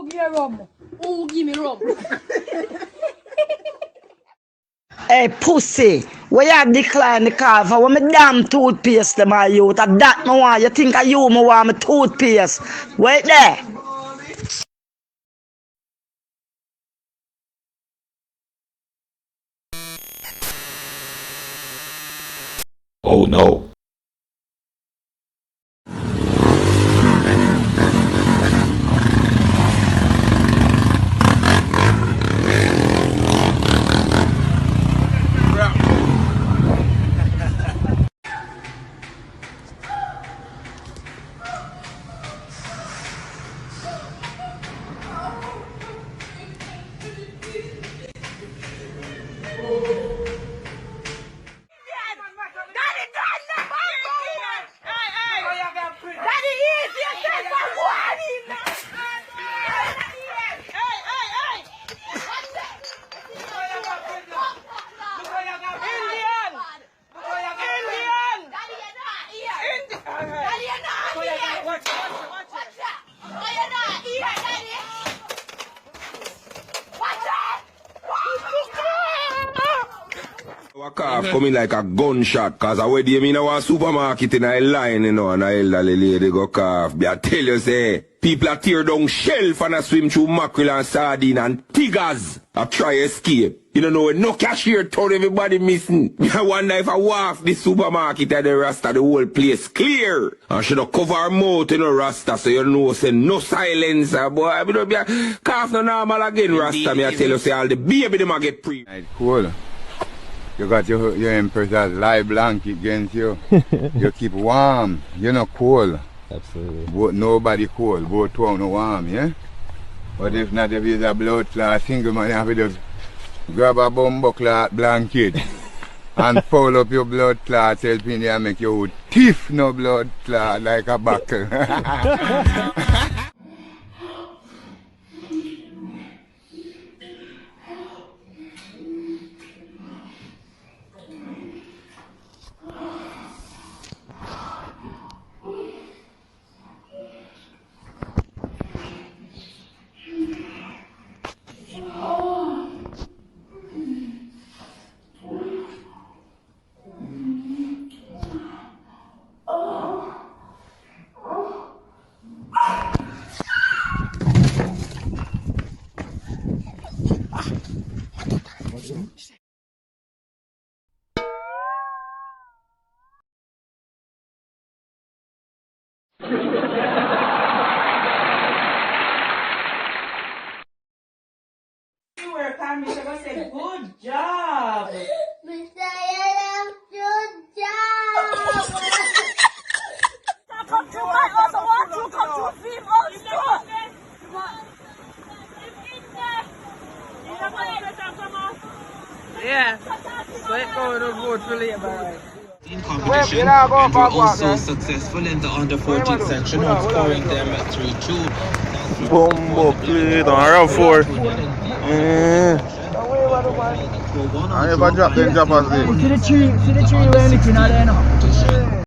Who give me rum? Who give me rum? Hey, pussy, where you decline the call for when me damn toothpaste them my youth? And that me want, you think I you me want me toothpaste? Wait there. Oh no. Walk off coming like a gunshot, cause I wait you in a supermarket in a line, you know, and a elderly lady go cough. I tell you, say, people are tear down shelf and a swim through mackerel and sardine and tigers. I try escape. You don't know, no cashier told everybody missing. I wonder if I walk the supermarket at the Rasta, the whole place clear. I should have cover her mouth in a Rasta, so you know, say no silence, boy. I don't be a cough no normal again, Rasta. Me I tell you, say all the baby them a get pre. Cool. You got your Empress's live blanket against you. You keep warm. You're not cold. Absolutely. But nobody cold. Both two no warm, yeah? But if not, if it's a blood clot, single man have to just grab a bumbo clot blanket and fold up your blood clot, helping you make your teeth no blood clot like a buckle. Good job. Mr. Yellow, good job. Come to my house. I want to come to film also. Yeah. So it's going to vote for Labour. In competition, and were also successful in the under 14 section, outscoring them 3-2. Bombo play on round 4. I never drop them droppers there. See the tree where I'm looking at there now.